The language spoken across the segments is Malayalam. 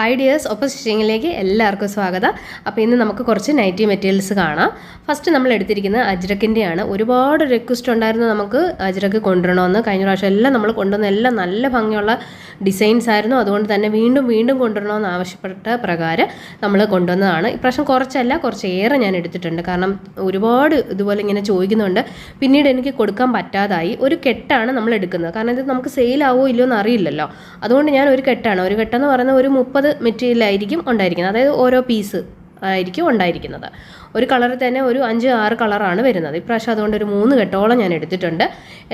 ഹായ് ഡിയേഴ്സ്, ഒപ്പം സ്റ്റിച്ചിങ്ങിലേക്ക് എല്ലാവർക്കും സ്വാഗതം. അപ്പോൾ ഇന്ന് നമുക്ക് കുറച്ച് നൈറ്റി മെറ്റീരിയൽസ് കാണാം. ഫസ്റ്റ് നമ്മൾ എടുത്തിരിക്കുന്നത് അജ്രക്കിൻ്റെയാണ്. ഒരുപാട് റിക്വസ്റ്റ് ഉണ്ടായിരുന്നു നമുക്ക് അജ്രക്ക് കൊണ്ടുവരണമെന്ന്. കഴിഞ്ഞ പ്രാവശ്യം എല്ലാം നമ്മൾ കൊണ്ടുവന്ന എല്ലാം നല്ല ഭംഗിയുള്ള ഡിസൈൻസ് ആയിരുന്നു. അതുകൊണ്ട് തന്നെ വീണ്ടും വീണ്ടും കൊണ്ടുവരണമെന്ന് ആവശ്യപ്പെട്ട പ്രകാരം നമ്മൾ കൊണ്ടുവന്നതാണ്. ഇപ്രാവശ്യം കുറച്ചേറെ ഞാൻ എടുത്തിട്ടുണ്ട്. കാരണം ഒരുപാട് ഇതുപോലെ ഇങ്ങനെ ചോദിക്കുന്നുണ്ട്. പിന്നീട് എനിക്ക് കൊടുക്കാൻ പറ്റാതായി. ഒരു കെട്ടാണ് നമ്മൾ എടുക്കുന്നത്. കാരണം ഇത് നമുക്ക് സെയിലാവോ ഇല്ലയോ എന്ന് അറിയില്ലല്ലോ. അതുകൊണ്ട് ഞാൻ ഒരു കെട്ടെന്ന് പറയുന്നത് ഒരു 30 മെറ്റീരിയലായിരിക്കും ഉണ്ടായിരിക്കുന്നത്. അതായത് ഓരോ പീസ് ആയിരിക്കും ഉണ്ടായിരിക്കുന്നത്. ഒരു കളറിൽ തന്നെ ഒരു 5-6 കളറാണ് വരുന്നത്. ഇപ്രാവശ്യം അതുകൊണ്ട് ഒരു 3 കെട്ടോളം ഞാൻ എടുത്തിട്ടുണ്ട്.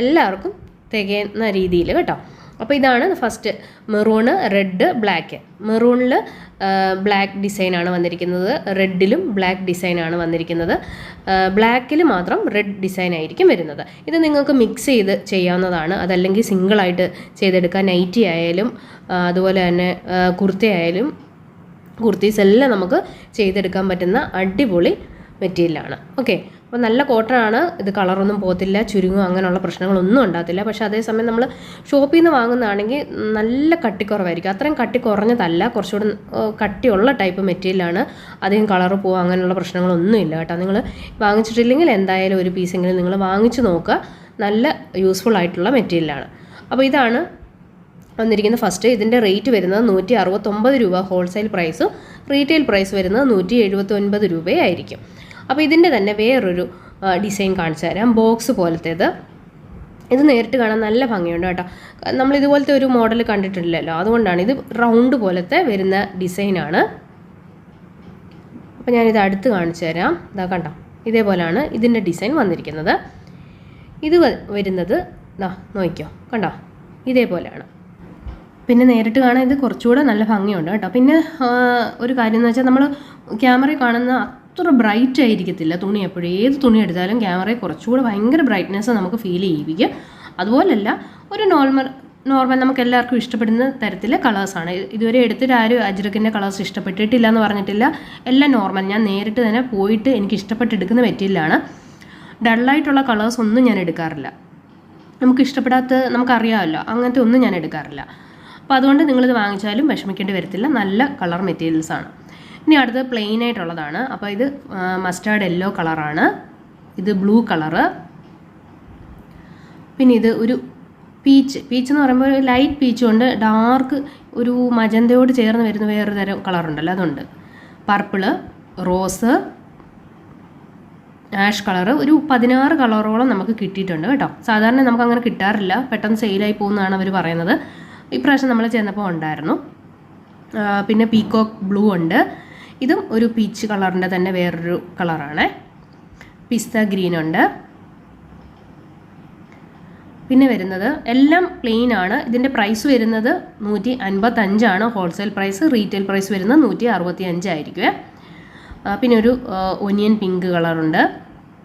എല്ലാവർക്കും തികയുന്ന രീതിയിൽ കേട്ടോ. അപ്പോൾ ഇതാണ് ഫസ്റ്റ് മെറൂണ്, റെഡ്, ബ്ലാക്ക്. മെറൂണിൽ ബ്ലാക്ക് ഡിസൈനാണ് വന്നിരിക്കുന്നത്. റെഡിലും ബ്ലാക്ക് ഡിസൈനാണ് വന്നിരിക്കുന്നത്. ബ്ലാക്കിൽ മാത്രം റെഡ് ഡിസൈൻ ആയിരിക്കും വരുന്നത്. ഇത് നിങ്ങൾക്ക് മിക്സ് ചെയ്ത് ചെയ്യാവുന്നതാണ്. അതല്ലെങ്കിൽ സിംഗിളായിട്ട് ചെയ്തെടുക്കാൻ. നൈറ്റി ആയാലും അതുപോലെ തന്നെ കുർത്തയായാലും കുർത്തീസ് എല്ലാം നമുക്ക് ചെയ്തെടുക്കാൻ പറ്റുന്ന അടിപൊളി മെറ്റീരിയലാണ്. ഓക്കെ, അപ്പോൾ നല്ല കോട്ടനാണ്. ഇത് കളറൊന്നും പോകത്തില്ല, ചുരുങ്ങും, അങ്ങനെയുള്ള പ്രശ്നങ്ങളൊന്നും ഉണ്ടാകത്തില്ല. പക്ഷേ അതേസമയം നമ്മൾ ഷോപ്പിൽ നിന്ന് വാങ്ങുന്നതാണെങ്കിൽ നല്ല കട്ടിക്കുറവായിരിക്കും. അത്രയും കട്ടി കുറഞ്ഞതല്ല, കുറച്ചുകൂടി കട്ടിയുള്ള ടൈപ്പ് മെറ്റീരിയലാണ്. അധികം കളറ് പോവുക അങ്ങനെയുള്ള പ്രശ്നങ്ങളൊന്നും ഇല്ല കേട്ടോ. നിങ്ങൾ വാങ്ങിച്ചിട്ടില്ലെങ്കിൽ എന്തായാലും ഒരു പീസെങ്കിലും നിങ്ങൾ വാങ്ങിച്ച് നോക്കുക. നല്ല യൂസ്ഫുൾ ആയിട്ടുള്ള മെറ്റീരിയലാണ്. അപ്പോൾ ഇതാണ് വന്നിരിക്കുന്ന ഫസ്റ്റ്. ഇതിൻ്റെ റേറ്റ് വരുന്നത് 169 രൂപ ഹോൾസെയിൽ പ്രൈസും റീറ്റെയിൽ പ്രൈസ് വരുന്നത് 179 രൂപയായിരിക്കും. അപ്പോൾ ഇതിൻ്റെ തന്നെ വേറൊരു ഡിസൈൻ കാണിച്ചു തരാം. ബോക്സ് പോലത്തേത്. ഇത് നേരിട്ട് കാണാൻ നല്ല ഭംഗിയുണ്ട് കേട്ടോ. നമ്മൾ ഇതുപോലത്തെ ഒരു മോഡൽ കണ്ടിട്ടില്ലല്ലോ, അതുകൊണ്ടാണ്. ഇത് റൗണ്ട് പോലത്തെ വരുന്ന ഡിസൈനാണ്. അപ്പോൾ ഞാനിത് അടുത്ത് കാണിച്ചു തരാം. ഇതാ കണ്ടോ, ഇതേപോലെയാണ് ഇതിൻ്റെ ഡിസൈൻ വന്നിരിക്കുന്നത്. ഇത് വരുന്നത് നോക്കിക്കോ, കണ്ടോ, ഇതേപോലെയാണ്. പിന്നെ നേരിട്ട് കാണാൻ ഇത് കുറച്ചുകൂടെ നല്ല ഭംഗിയുണ്ട് കേട്ടോ. പിന്നെ ഒരു കാര്യം എന്ന് വെച്ചാൽ നമ്മൾ ക്യാമറയിൽ കാണുന്ന അത്ര ബ്രൈറ്റ് ആയിരിക്കത്തില്ല തുണി. എപ്പോഴും ഏത് തുണി എടുത്താലും ക്യാമറയിൽ കുറച്ചുകൂടെ ഭയങ്കര ബ്രൈറ്റ്നെസ് നമുക്ക് ഫീൽ ചെയ്യിപ്പിക്കും. അതുപോലല്ല, ഒരു നോർമൽ നമുക്ക് എല്ലാവർക്കും ഇഷ്ടപ്പെടുന്ന തരത്തിലെ കളേഴ്സാണ്. ഇതുവരെ എടുത്തിട്ട് ആരും അജ്രക്കിൻ്റെ കളേഴ്സ് ഇഷ്ടപ്പെട്ടിട്ടില്ല എന്ന് പറഞ്ഞിട്ടില്ല. എല്ലാം നോർമൽ. ഞാൻ നേരിട്ട് തന്നെ പോയിട്ട് എനിക്ക് ഇഷ്ടപ്പെട്ടെടുക്കുന്ന മെറ്റീരിയലാണ്. ഡള്ളായിട്ടുള്ള കളേഴ്സ് ഒന്നും ഞാൻ എടുക്കാറില്ല. നമുക്ക് ഇഷ്ടപ്പെടാത്ത നമുക്കറിയാമല്ലോ, അങ്ങനത്തെ ഒന്നും ഞാൻ എടുക്കാറില്ല. അപ്പോൾ അതുകൊണ്ട് നിങ്ങളിത് വാങ്ങിച്ചാലും വിഷമിക്കേണ്ടി വരത്തില്ല. നല്ല കളർ മെറ്റീരിയൽസാണ്. ഇനി അടുത്തത് പ്ലെയിൻ ആയിട്ടുള്ളതാണ്. അപ്പോൾ ഇത് മസ്റ്റാർഡ് യെല്ലോ കളറാണ്. ഇത് ബ്ലൂ കളറ്. പിന്നെ ഇത് ഒരു പീച്ച് എന്ന് പറയുമ്പോൾ ലൈറ്റ് പീച്ചും ഉണ്ട്, ഡാർക്ക് ഒരു മജന്തയോട് ചേർന്ന് വരുന്ന വേറൊരു തരം കളറുണ്ടല്ലോ, അതുണ്ട്. പർപ്പിള്, റോസ്, ആഷ് കളറ്, ഒരു 16 കളറോളം നമുക്ക് കിട്ടിയിട്ടുണ്ട് കേട്ടോ. സാധാരണ നമുക്ക് അങ്ങനെ കിട്ടാറില്ല, പെട്ടെന്ന് സെയിലായി പോകുന്നതാണ് അവർ പറയുന്നത്. ഇപ്രാവശ്യം നമ്മൾ ചെന്നപ്പോൾ ഉണ്ടായിരുന്നു. പിന്നെ പീകോക്ക് ബ്ലൂ ഉണ്ട്. ഇതും ഒരു പീച്ച് കളറിൻ്റെ തന്നെ വേറൊരു കളറാണ്. പിസ്ത ഗ്രീൻ ഉണ്ട്. പിന്നെ വരുന്നത് എല്ലാം പ്ലെയിൻ ആണ്. ഇതിൻ്റെ പ്രൈസ് വരുന്നത് 155 ഹോൾസെയിൽ പ്രൈസ്. റീറ്റെയിൽ പ്രൈസ് വരുന്നത് 165 ആയിരിക്കും. പിന്നെ ഒരു ഒനിയൻ പിങ്ക് കളറുണ്ട്.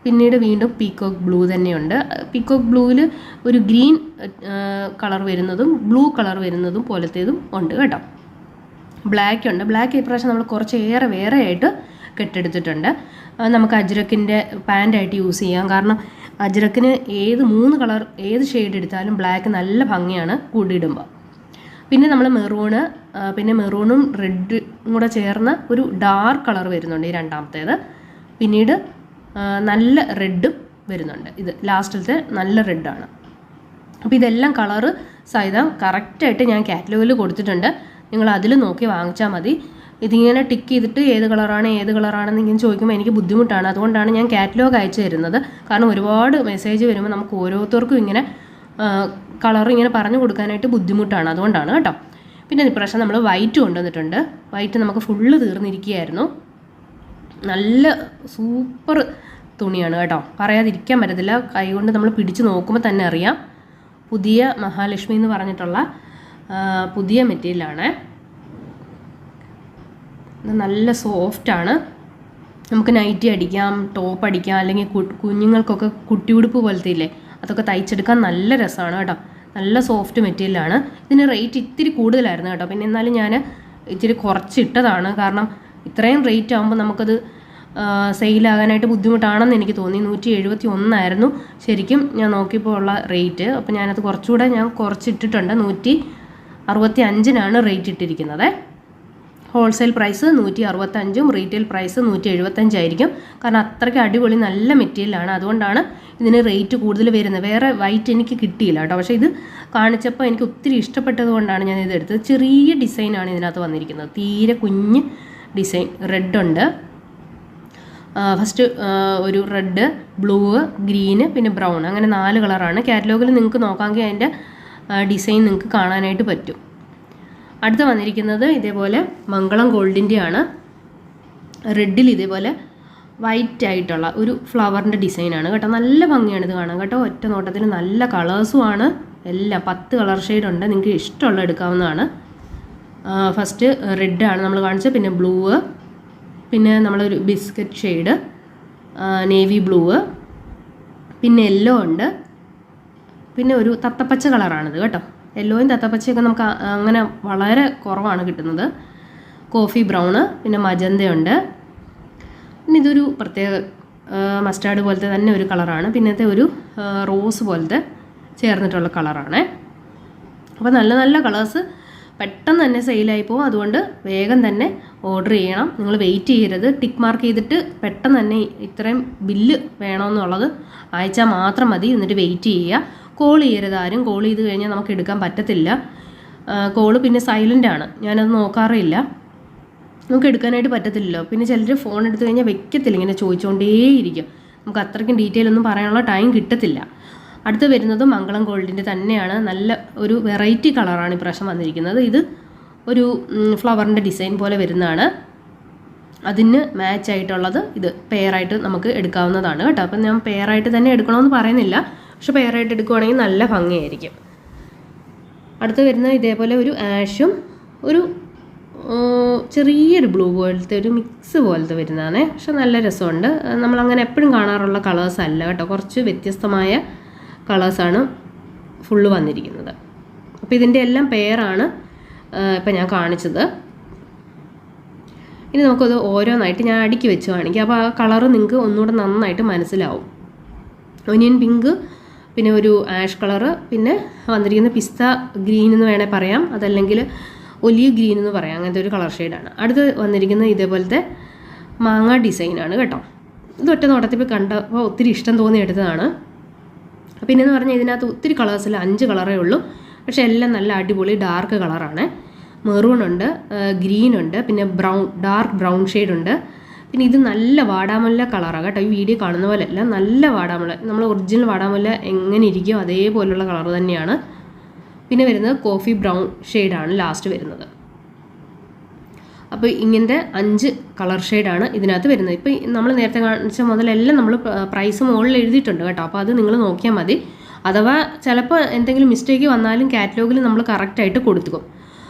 പിന്നീട് വീണ്ടും പീകോക്ക് ബ്ലൂ തന്നെയുണ്ട്. പീകോക്ക് ബ്ലൂവിൽ ഒരു ഗ്രീൻ കളർ വരുന്നതും ബ്ലൂ കളർ വരുന്നതും പോലത്തേതും ഉണ്ട് കേട്ടോ. ബ്ലാക്ക് ഉണ്ട്. ബ്ലാക്ക് ഇപ്രാവശ്യം നമ്മൾ കുറച്ചേറെ വേറെ ആയിട്ട് കെട്ടെടുത്തിട്ടുണ്ട്. നമുക്ക് അജ്രക്കിൻ്റെ പാൻറ്റായിട്ട് യൂസ് ചെയ്യാം. കാരണം അജ്രക്കിന് 3 കളർ ഏത് ഷെയ്ഡ് എടുത്താലും ബ്ലാക്ക് നല്ല ഭംഗിയാണ് കൂടിയിടുമ്പോൾ. പിന്നെ നമ്മൾ പിന്നെ മെറൂണും റെഡും കൂടെ ചേർന്ന ഒരു ഡാർക്ക് കളർ വരുന്നുണ്ട് ഈ രണ്ടാമത്തേത്. പിന്നീട് നല്ല റെഡും വരുന്നുണ്ട്. ഇത് ലാസ്റ്റിലത്തെ നല്ല റെഡാണ്. അപ്പോൾ ഇതെല്ലാം കളറ് സഹിതം കറക്റ്റായിട്ട് ഞാൻ കാറ്റലോഗിൽ കൊടുത്തിട്ടുണ്ട്. നിങ്ങൾ അതിൽ നോക്കി വാങ്ങിച്ചാൽ മതി. ഇതിങ്ങനെ ടിക്ക് ചെയ്തിട്ട് ഏത് കളറാണെന്ന് ഇങ്ങനെ ചോദിക്കുമ്പോൾ എനിക്ക് ബുദ്ധിമുട്ടാണ്. അതുകൊണ്ടാണ് ഞാൻ കാറ്റലോഗ് അയച്ചു തരുന്നത്. കാരണം ഒരുപാട് മെസ്സേജ് വരുമ്പോൾ നമുക്ക് ഓരോരുത്തർക്കും ഇങ്ങനെ കളർ ഇങ്ങനെ പറഞ്ഞു കൊടുക്കാനായിട്ട് ബുദ്ധിമുട്ടാണ്. അതുകൊണ്ടാണ് കേട്ടോ. പിന്നെ ഇപ്രാവശ്യം നമ്മൾ വൈറ്റ് കൊണ്ടുവന്നിട്ടുണ്ട്. വൈറ്റ് നമുക്ക് ഫുള്ള് തീർന്നിരിക്കുകയായിരുന്നു. നല്ല സൂപ്പർ തുണിയാണ് കേട്ടോ, പറയാതിരിക്കാൻ പറ്റത്തില്ല. കൈകൊണ്ട് നമ്മൾ പിടിച്ച് നോക്കുമ്പോൾ തന്നെ അറിയാം. പുതിയ മഹാലക്ഷ്മി എന്ന് പറഞ്ഞിട്ടുള്ള പുതിയ മെറ്റീരിയലാണ്. നല്ല സോഫ്റ്റാണ്. നമുക്ക് നൈറ്റി അടിക്കാം, ടോപ്പ് അടിക്കാം, അല്ലെങ്കിൽ കുഞ്ഞുങ്ങൾക്കൊക്കെ കുട്ടി ഉടുപ്പ് പോലത്തെ ഇല്ലേ, അതൊക്കെ തയ്ച്ചെടുക്കാൻ നല്ല രസമാണ് കേട്ടോ. നല്ല സോഫ്റ്റ് മെറ്റീരിയലാണ്. ഇതിന് റേറ്റ് ഇത്തിരി കൂടുതലായിരുന്നു കേട്ടോ. പിന്നെ എന്നാലും ഞാൻ ഇത്തിരി കുറച്ചിട്ടതാണ്. കാരണം ഇത്രയും റേറ്റ് ആകുമ്പോൾ നമുക്കത് സെയിലാകാനായിട്ട് ബുദ്ധിമുട്ടാണെന്ന് എനിക്ക് തോന്നി. 171 ശരിക്കും ഞാൻ നോക്കിയപ്പോൾ ഉള്ള റേറ്റ്. അപ്പോൾ ഞാനത് കുറച്ചുകൂടെ കുറച്ചിട്ടിട്ടുണ്ട്. 165 റേറ്റ് ഇട്ടിരിക്കുന്നത്. ഹോൾസെയിൽ പ്രൈസ് 165, റീറ്റെയിൽ പ്രൈസ് 175 ആയിരിക്കും. കാരണം അത്രയ്ക്ക് അടിപൊളി നല്ല മെറ്റീരിയലാണ്, അതുകൊണ്ടാണ് ഇതിന് റേറ്റ് കൂടുതൽ വരുന്നത്. വേറെ വൈറ്റ് എനിക്ക് കിട്ടിയില്ല കേട്ടോ, പക്ഷേ ഇത് കാണിച്ചപ്പോൾ എനിക്ക് ഒത്തിരി ഇഷ്ടപ്പെട്ടത് കൊണ്ടാണ് ഞാൻ ഇത് എടുത്തത്. ചെറിയ ഡിസൈനാണ് ഇതിനകത്ത് വന്നിരിക്കുന്നത്, തീരെ കുഞ്ഞ് ഡിസൈൻ. റെഡ് ഉണ്ട്, ഫസ്റ്റ് ഒരു റെഡ്, ബ്ലൂ, ഗ്രീന്, പിന്നെ ബ്രൗൺ, അങ്ങനെ 4 കളറാണ്. കാറ്റലോഗിൽ നിങ്ങൾക്ക് നോക്കാമെങ്കിൽ അതിൻ്റെ ഡിസൈൻ നിങ്ങൾക്ക് കാണാനായിട്ട് പറ്റും. അടുത്ത് വന്നിരിക്കുന്നത് ഇതേപോലെ മംഗളം ഗോൾഡിൻ്റെയാണ്. റെഡിൽ ഇതേപോലെ വൈറ്റ് ആയിട്ടുള്ള ഒരു ഫ്ലവറിൻ്റെ ഡിസൈനാണ് കേട്ടോ. നല്ല ഭംഗിയാണ് ഇത് കാണാൻ കേട്ടോ. ഒറ്റ നോട്ടത്തിൽ നല്ല കളേഴ്സുമാണ് എല്ലാം. 10 കളർ ഷെയ്ഡ് ഉണ്ട്, നിങ്ങൾക്ക് ഇഷ്ടമുള്ള എടുക്കാവുന്നതാണ്. ഫസ്റ്റ് റെഡാണ് നമ്മൾ കാണിച്ചത്, പിന്നെ ബ്ലൂ, പിന്നെ നമ്മളൊരു ബിസ്ക്കറ്റ് ഷെയ്ഡ്, നേവി ബ്ലൂ, പിന്നെ യെല്ലോ ഉണ്ട്, പിന്നെ ഒരു തത്തപ്പച്ച കളറാണിത് കേട്ടോ. യെല്ലോയും തത്തപ്പച്ചയൊക്കെ നമുക്ക് അങ്ങനെ വളരെ കുറവാണ് കിട്ടുന്നത്. കോഫി ബ്രൗണ്, പിന്നെ മജന്തയുണ്ട്. പിന്നെ ഇതൊരു പ്രത്യേക മസ്റ്റാർഡ് പോലത്തെ തന്നെ ഒരു കളറാണ്. പിന്നത്തെ ഒരു റോസ് പോലത്തെ ചേർന്നിട്ടുള്ള കളറാണ്. അപ്പോൾ നല്ല നല്ല കളേഴ്സ് പെട്ടെന്ന് തന്നെ സെയിലായി പോകും. അതുകൊണ്ട് വേഗം തന്നെ ഓർഡർ ചെയ്യണം. നിങ്ങൾ വെയിറ്റ് ചെയ്യരുത്. ടിക്ക് മാർക്ക് ചെയ്തിട്ട് പെട്ടെന്ന് തന്നെ ഇത്രയും ബില്ല് വേണമെന്നുള്ളത് അയച്ചാൽ മാത്രം മതി. എന്നിട്ട് വെയിറ്റ് ചെയ്യുക. കോൾ ചെയ്യരുത് ആരും. കോൾ ചെയ്ത് കഴിഞ്ഞാൽ നമുക്ക് എടുക്കാൻ പറ്റത്തില്ല. കോള് പിന്നെ സൈലൻ്റാണ്, ഞാനത് നോക്കാറില്ല. നമുക്ക് എടുക്കാനായിട്ട് പറ്റത്തില്ലല്ലോ. പിന്നെ ചിലർ ഫോൺ എടുത്തു കഴിഞ്ഞാൽ വെക്കത്തില്ല, ഇങ്ങനെ ചോദിച്ചുകൊണ്ടേയിരിക്കും. നമുക്ക് അത്രയ്ക്കും ഡീറ്റെയിൽ ഒന്നും പറയാനുള്ള ടൈം കിട്ടത്തില്ല. അടുത്ത് വരുന്നത് മംഗളം ഗോൾഡിൻ്റെ തന്നെയാണ്. നല്ല ഒരു വെറൈറ്റി കളറാണ് ഇപ്രാവശ്യം വന്നിരിക്കുന്നത്. ഇത് ഒരു ഫ്ലവറിൻ്റെ ഡിസൈൻ പോലെ വരുന്നതാണ്. അതിന് മാച്ച് ആയിട്ടുള്ളത് ഇത് പെയറായിട്ട് നമുക്ക് എടുക്കാവുന്നതാണ് കേട്ടോ. അപ്പം ഞാൻ പെയറായിട്ട് തന്നെ എടുക്കണമെന്ന് പറയുന്നില്ല, പക്ഷെ പെയറായിട്ട് എടുക്കുവാണെങ്കിൽ നല്ല ഭംഗിയായിരിക്കും. അടുത്ത് വരുന്ന ഇതേപോലെ ഒരു ആഷും ഒരു ചെറിയൊരു ബ്ലൂ പോലത്തെ ഒരു മിക്സ് പോലത്തെ വരുന്നതാണ്. പക്ഷെ നല്ല രസമുണ്ട്. നമ്മളങ്ങനെ എപ്പോഴും കാണാറുള്ള കളേഴ്സ് അല്ല കേട്ടോ, കുറച്ച് വ്യത്യസ്തമായ കളേഴ്സാണ് ഫുള്ള് വന്നിരിക്കുന്നത്. അപ്പോൾ ഇതിൻ്റെ എല്ലാം പെയറാണ് ഇപ്പം ഞാൻ കാണിച്ചത്. ഇനി നമുക്കത് ഓരോന്നായിട്ട് ഞാൻ അടുക്കി വെച്ച് കാണിക്കാം. അപ്പോൾ ആ കളറ് നിങ്ങൾക്ക് ഒന്നുകൂടെ നന്നായിട്ട് മനസ്സിലാവും. ഒനിയൻ പിങ്ക്, പിന്നെ ഒരു ആഷ് കളറ്, പിന്നെ വന്നിരിക്കുന്ന പിസ്ത ഗ്രീൻ എന്ന് വേണേൽ പറയാം, അതല്ലെങ്കിൽ ഒലീവ് ഗ്രീൻ എന്ന് പറയാം. അങ്ങനത്തെ ഒരു കളർ ഷെയ്ഡാണ്. അടുത്ത് വന്നിരിക്കുന്നത് ഇതേപോലത്തെ മാങ്ങ ഡിസൈനാണ് കേട്ടോ. ഇത് ഒറ്റ നോട്ടത്തിൽ കണ്ടപ്പോൾ ഒത്തിരി ഇഷ്ടം തോന്നി എടുത്തതാണ്. പിന്നെയെന്ന് പറഞ്ഞാൽ ഇതിനകത്ത് ഒത്തിരി കളേഴ്സില്ല, 5 കളറേ ഉള്ളൂ. പക്ഷേ എല്ലാം നല്ല അടിപൊളി ഡാർക്ക് കളറാണ്. മെറൂൺ ഉണ്ട്, ഗ്രീൻ ഉണ്ട്, പിന്നെ ബ്രൗൺ, ഡാർക്ക് ബ്രൗൺ ഷെയ്ഡുണ്ട്. പിന്നെ ഇത് നല്ല വാടാമുല്ല കളറാണ് കേട്ടോ. ഈ വീഡിയോ കാണുന്ന പോലെ അല്ല, നല്ല വാടാമുല്ല. നമ്മൾ ഒറിജിനൽ വാടാമുല്ല എങ്ങനെ ഇരിക്കും അതേപോലുള്ള കളർ തന്നെയാണ്. പിന്നെ വരുന്നത് കോഫി ബ്രൗൺ ഷെയ്ഡാണ് ലാസ്റ്റ് വരുന്നത്. അപ്പോൾ ഇങ്ങനത്തെ 5 കളർ ഷെയ്ഡാണ് ഇതിനകത്ത് വരുന്നത്. ഇപ്പോൾ നമ്മൾ നേരത്തെ കാണിച്ച മുതലെല്ലാം നമ്മൾ പ്രൈസ് മുകളിൽ എഴുതിയിട്ടുണ്ട് കേട്ടോ. അപ്പോൾ അത് നിങ്ങൾ നോക്കിയാൽ മതി. അഥവാ ചിലപ്പോൾ എന്തെങ്കിലും മിസ്റ്റേക്ക് വന്നാലും കാറ്റലോഗിൽ നമ്മൾ കറക്റ്റായിട്ട് കൊടുത്തുക്കും.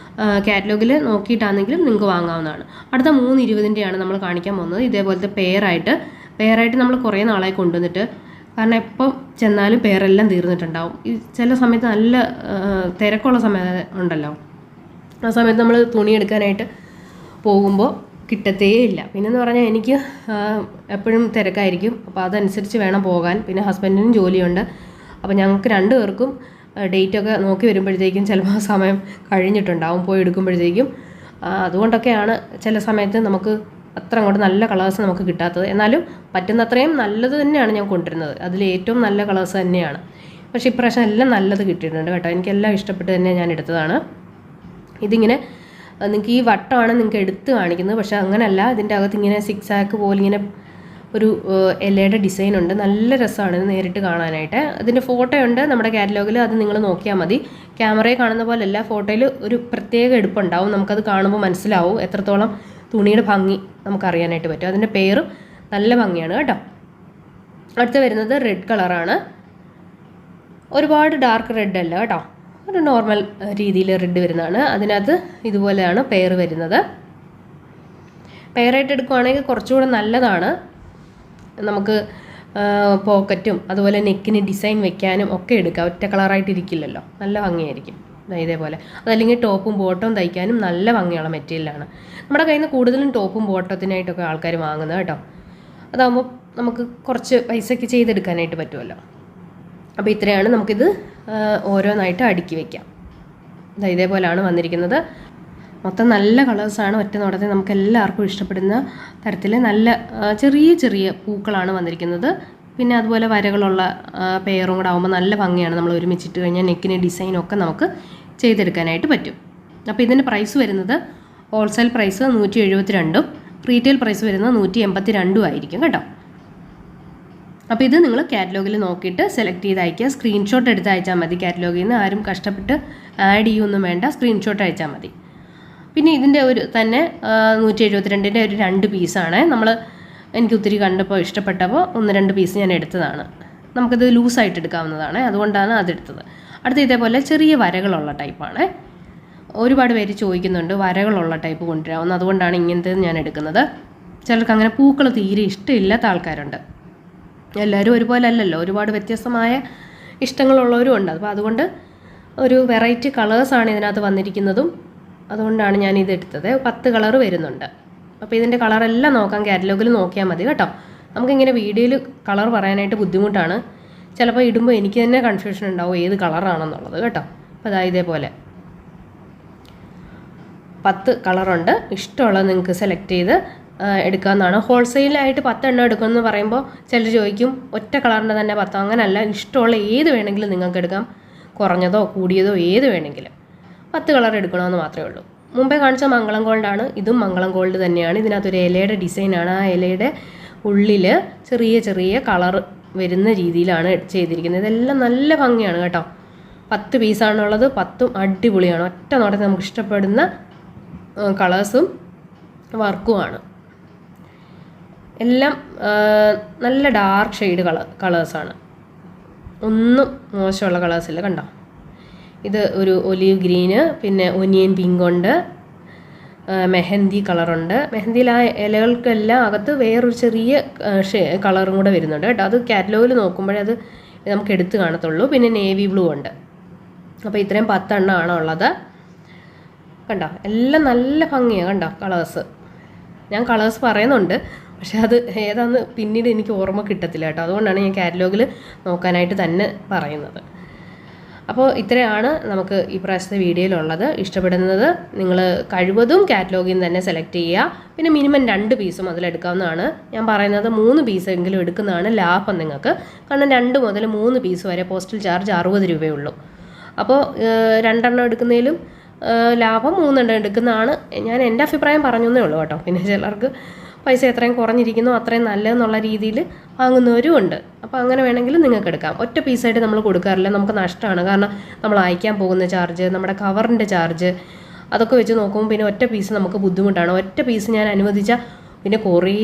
കാറ്റലോഗിൽ നോക്കിയിട്ടാണെങ്കിലും നിങ്ങൾക്ക് വാങ്ങാവുന്നതാണ്. അടുത്ത 320-ൻ്റെയാണ് നമ്മൾ കാണിക്കാൻ പോകുന്നത്. ഇതേപോലത്തെ പെയറായിട്ട് നമ്മൾ കുറേ നാളായി കൊണ്ടുവന്നിട്ട്, കാരണം എപ്പം ചെന്നാലും പെയറെല്ലാം തീർന്നിട്ടുണ്ടാവും. ഈ ചില സമയത്ത് നല്ല തിരക്കുള്ള സമയം ഉണ്ടല്ലോ, ആ സമയത്ത് നമ്മൾ തുണി എടുക്കാനായിട്ട് പോകുമ്പോൾ കിട്ടത്തേ ഇല്ല. പിന്നെന്ന് പറഞ്ഞാൽ എനിക്ക് എപ്പോഴും തിരക്കായിരിക്കും, അപ്പോൾ അതനുസരിച്ച് വേണം പോകാൻ. പിന്നെ ഹസ്ബൻഡിനും ജോലിയുണ്ട്. അപ്പോൾ ഞങ്ങൾക്ക് 2 പേർക്കും ഡേറ്റൊക്കെ നോക്കി വരുമ്പോഴത്തേക്കും ചിലപ്പോൾ സമയം കഴിഞ്ഞിട്ടുണ്ടാവും പോയി എടുക്കുമ്പോഴത്തേക്കും. അതുകൊണ്ടൊക്കെയാണ് ചില സമയത്ത് നമുക്ക് അത്ര അങ്ങോട്ട് നല്ല കളേഴ്സ് നമുക്ക് കിട്ടാത്തത്. എന്നാലും പറ്റുന്നത്രയും നല്ലത് തന്നെയാണ് ഞാൻ കൊണ്ടുവരുന്നത്. അതിൽ ഏറ്റവും നല്ല കളേഴ്സ് തന്നെയാണ്. പക്ഷേ ഇപ്രാവശ്യം എല്ലാം നല്ലത് കിട്ടിയിട്ടുണ്ട് കേട്ടോ. എനിക്കെല്ലാം ഇഷ്ടപ്പെട്ട് തന്നെ ഞാൻ എടുത്തതാണ്. ഇതിങ്ങനെ നിങ്ങൾക്ക് ഈ വട്ടമാണ് നിങ്ങൾക്ക് എടുത്ത് കാണിക്കുന്നത്, പക്ഷേ അങ്ങനെയല്ല. ഇതിൻ്റെ അകത്ത് ഇങ്ങനെ സിക്സാക്ക് പോലെ ഇങ്ങനെ ഒരു ഇലയുടെ ഡിസൈൻ ഉണ്ട്. നല്ല രസമാണ് ഇത് നേരിട്ട് കാണാനായിട്ട്. അതിൻ്റെ ഫോട്ടോ ഉണ്ട് നമ്മുടെ കാറ്റലോഗിൽ, അത് നിങ്ങൾ നോക്കിയാൽ മതി. ക്യാമറയിൽ കാണുന്ന പോലെയല്ല, ഫോട്ടോയിൽ ഒരു പ്രത്യേക എടുപ്പുണ്ടാവും. നമുക്കത് കാണുമ്പോൾ മനസ്സിലാവും എത്രത്തോളം തുണിയുടെ ഭംഗി നമുക്കറിയാനായിട്ട് പറ്റും. അതിൻ്റെ പേരും നല്ല ഭംഗിയാണ് കേട്ടോ. അടുത്ത് വരുന്നത് റെഡ് കളറാണ്. ഒരുപാട് ഡാർക്ക് റെഡ് അല്ല കേട്ടോ, ഒരു നോർമൽ രീതിയിൽ റെഡ് വരുന്നതാണ്. അതിനകത്ത് ഇതുപോലെയാണ് പെയർ വരുന്നത്. പെയറായിട്ട് എടുക്കുവാണെങ്കിൽ കുറച്ചുകൂടെ നല്ലതാണ്. നമുക്ക് പോക്കറ്റും അതുപോലെ നെക്കിന് ഡിസൈൻ വെക്കാനും ഒക്കെ എടുക്കാം. ഒറ്റ കളറായിട്ട് ഇരിക്കില്ലല്ലോ, നല്ല ഭംഗിയായിരിക്കും. ഇതേപോലെ അതല്ലെങ്കിൽ ടോപ്പും ബോട്ടവും തയ്ക്കാനും നല്ല ഭംഗിയുള്ള മെറ്റീരിയലാണ്. നമ്മുടെ കയ്യിൽ നിന്ന് കൂടുതലും ടോപ്പും ബോട്ടത്തിനായിട്ടൊക്കെ ആൾക്കാർ വാങ്ങുന്നത് കേട്ടോ. അതാകുമ്പോൾ നമുക്ക് കുറച്ച് പൈസയ്ക്ക് ചെയ്തെടുക്കാനായിട്ട് പറ്റുമല്ലോ. അപ്പോൾ ഇത്രയാണ്. നമുക്കിത് ഓരോന്നായിട്ട് അടുക്കി വയ്ക്കാം. ഇതേപോലെയാണ് വന്നിരിക്കുന്നത്. മൊത്തം നല്ല കളേഴ്സാണ്. ഒറ്റ നോട്ടത്തിൽ നമുക്ക് എല്ലാവർക്കും ഇഷ്ടപ്പെടുന്ന തരത്തിൽ നല്ല ചെറിയ ചെറിയ പൂക്കളാണ് വന്നിരിക്കുന്നത്. പിന്നെ അതുപോലെ വരകളുള്ള പെയറും കൂടെ ആകുമ്പോൾ നല്ല ഭംഗിയാണ്. നമ്മൾ ഒരുമിച്ചിട്ട് കഴിഞ്ഞാൽ നെക്കിന് ഡിസൈനൊക്കെ നമുക്ക് ചെയ്തെടുക്കാനായിട്ട് പറ്റും. അപ്പോൾ ഇതിൻ്റെ പ്രൈസ് വരുന്നത് ഹോൾസെയിൽ പ്രൈസ് 172, റീറ്റെയിൽ പ്രൈസ് വരുന്നത് 182 ആയിരിക്കും കേട്ടോ. അപ്പോൾ ഇത് നിങ്ങൾ കാറ്റലോഗിൽ നോക്കിയിട്ട് സെലക്ട് ചെയ്ത് അയക്കുക. സ്ക്രീൻഷോട്ട് എടുത്ത് അയച്ചാൽ മതി. കാറ്റലോഗിൽ നിന്ന് ആരും കഷ്ടപ്പെട്ട് ആഡ് ചെയ്യുമൊന്നും വേണ്ട, സ്ക്രീൻഷോട്ട് അയച്ചാൽ മതി. പിന്നെ ഇതിൻ്റെ ഒരു തന്നെ 172ൻ്റെ ഒരു 2 പീസാണ് എനിക്ക് ഒത്തിരി കണ്ടപ്പോൾ ഇഷ്ടപ്പെട്ടപ്പോൾ 1-2 പീസ് ഞാൻ എടുത്തതാണ്. നമുക്കത് ലൂസായിട്ട് എടുക്കാവുന്നതാണ്, അതുകൊണ്ടാണ് അതെടുത്തത്. അടുത്ത ഇതേപോലെ ചെറിയ വരകളുള്ള ടൈപ്പാണ്. ഒരുപാട് പേര് ചോദിക്കുന്നുണ്ട് വരകളുള്ള ടൈപ്പ് കൊണ്ടുവരാമെന്ന്, അതുകൊണ്ടാണ് ഇങ്ങനത്തെ ഞാൻ എടുക്കുന്നത്. ചിലർക്ക് അങ്ങനെ പൂക്കൾ തീരെ ഇഷ്ടമില്ലാത്ത ആൾക്കാരുണ്ട്. എല്ലാവരും ഒരുപോലെ അല്ലല്ലോ, ഒരുപാട് വ്യത്യസ്തമായ ഇഷ്ടങ്ങളുള്ളവരും ഉണ്ട്. അപ്പോൾ അതുകൊണ്ട് ഒരു വെറൈറ്റി കളേഴ്സാണ് ഇതിനകത്ത് വന്നിരിക്കുന്നതും, അതുകൊണ്ടാണ് ഞാൻ ഇതെടുത്തത്. 10 കളർ വരുന്നുണ്ട്. അപ്പോൾ ഇതിൻ്റെ കളറെല്ലാം നോക്കാൻ കാറ്റലോഗിൽ നോക്കിയാൽ മതി കേട്ടോ. നമുക്കിങ്ങനെ വീഡിയോയിൽ കളർ പറയാനായിട്ട് ബുദ്ധിമുട്ടാണ്. ചിലപ്പോൾ ഇടുമ്പോൾ എനിക്ക് തന്നെ കൺഫ്യൂഷൻ ഉണ്ടാവും ഏത് കളറാണെന്നുള്ളത് കേട്ടോ. അപ്പോൾ അതായത് ഇതേപോലെ 10 കളറുണ്ട്. ഇഷ്ടമുള്ളത് നിങ്ങൾക്ക് സെലക്ട് ചെയ്ത് എടുക്കാവുന്നതാണ്. ഹോൾസെയിലായിട്ട് 10 എണ്ണം എടുക്കുമെന്ന് പറയുമ്പോൾ ചിലർ ചോദിക്കും ഒറ്റ കളറിൻ്റെ തന്നെ 10. അങ്ങനെയല്ല, ഇഷ്ടമുള്ള ഏത് വേണമെങ്കിലും നിങ്ങൾക്ക് എടുക്കാം. കുറഞ്ഞതോ കൂടിയതോ ഏത് വേണമെങ്കിലും 10 കളർ എടുക്കണമെന്ന് മാത്രമേ ഉള്ളൂ. മുമ്പേ കാണിച്ച മംഗളം ഗോൾഡാണ്, ഇതും മംഗളം ഗോൾഡ് തന്നെയാണ്. ഇതിനകത്തൊരു ഇലയുടെ ഡിസൈനാണ്. ആ ഇലയുടെ ഉള്ളിൽ ചെറിയ ചെറിയ കളർ വരുന്ന രീതിയിലാണ് ചെയ്തിരിക്കുന്നത്. ഇതെല്ലാം നല്ല ഭംഗിയാണ് കേട്ടോ. 10 പീസാണുള്ളത്. 10ഉം അടിപൊളിയാണ്. ഒറ്റ നോട്ടത്തിൽ നമുക്ക് ഇഷ്ടപ്പെടുന്ന കളേഴ്സും വർക്കുമാണ്. എല്ലാം നല്ല ഡാർക്ക് ഷെയ്ഡ് കളേഴ്സാണ്. ഒന്നും മോശമുള്ള കളേഴ്സില്ല കണ്ടോ. ഇത് ഒരു ഒലീവ് ഗ്രീന്, പിന്നെ ഒനിയൻ പിങ്ക് ഉണ്ട്, മെഹന്തി കളറുണ്ട്. മെഹന്തിയിൽ ആ ഇലകൾക്കെല്ലാം അകത്ത് വേറൊരു ചെറിയ കളറും കൂടെ വരുന്നുണ്ട് കേട്ടോ. അത് കാറ്റലോഗിൽ നോക്കുമ്പോഴേ അത് നമുക്ക് എടുത്ത് കാണത്തുള്ളൂ. പിന്നെ നേവി ബ്ലൂ ഉണ്ട്. അപ്പോൾ ഇത്രയും 10 എണ്ണമാണ് ഉള്ളത് കണ്ടോ. എല്ലാം നല്ല ഭംഗിയാണ് കണ്ടോ കളേഴ്സ്. ഞാൻ കളേഴ്സ് പറയുന്നുണ്ട്, പക്ഷെ അത് ഏതാണെന്ന് പിന്നീട് എനിക്ക് ഓർമ്മ കിട്ടത്തില്ല കേട്ടോ. അതുകൊണ്ടാണ് ഞാൻ കാറ്റലോഗിൽ നോക്കാനായിട്ട് തന്നെ പറയുന്നത്. അപ്പോൾ ഇത്രയാണ് നമുക്ക് ഈ പ്രാവശ്യത്തെ വീഡിയോയിലുള്ളത്. ഇഷ്ടപ്പെടുന്നത് നിങ്ങൾ കഴിവതും കാറ്റലോഗിൽ നിന്ന് തന്നെ സെലക്ട് ചെയ്യുക. പിന്നെ മിനിമം 2 പീസും അതിലെടുക്കാവുന്നതാണ്. ഞാൻ പറയുന്നത് 3 പീസെങ്കിലും എടുക്കുന്നതാണ് ലാഭം നിങ്ങൾക്ക്. കാരണം 2 മുതൽ 3 പീസ് വരെ പോസ്റ്റൽ ചാർജ് 60 രൂപയുള്ളൂ. അപ്പോൾ 2 എണ്ണം എടുക്കുന്നതിലും ലാഭം 3 എണ്ണം എടുക്കുന്നതാണ്. ഞാൻ എൻ്റെ അഭിപ്രായം പറഞ്ഞേ ഉള്ളൂ കേട്ടോ. പിന്നെ ചിലർക്ക് പൈസ എത്രയും കുറഞ്ഞിരിക്കുന്നോ അത്രയും നല്ലതെന്നുള്ള രീതിയിൽ വാങ്ങുന്നവരും ഉണ്ട്. അപ്പോൾ അങ്ങനെ വേണമെങ്കിലും നിങ്ങൾക്ക് എടുക്കാം. ഒറ്റ പീസായിട്ട് നമ്മൾ കൊടുക്കാറില്ല, നമുക്ക് നഷ്ടമാണ്. കാരണം നമ്മൾ അയക്കാൻ പോകുന്ന ചാർജ്, നമ്മുടെ കവറിൻ്റെ ചാർജ്, അതൊക്കെ വെച്ച് നോക്കുമ്പോൾ പിന്നെ ഒറ്റ പീസ് നമുക്ക് ബുദ്ധിമുട്ടാണ്. ഒറ്റ പീസ് ഞാൻ അനുവദിച്ചാൽ പിന്നെ കുറേ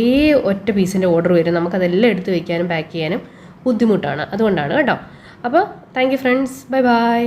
ഒറ്റ പീസിൻ്റെ ഓർഡർ വരും. നമുക്കതെല്ലാം എടുത്ത് വയ്ക്കാനും പാക്ക് ചെയ്യാനും ബുദ്ധിമുട്ടാണ്. അതുകൊണ്ടാണ് കേട്ടോ. അപ്പോൾ thank you friends, bye bye.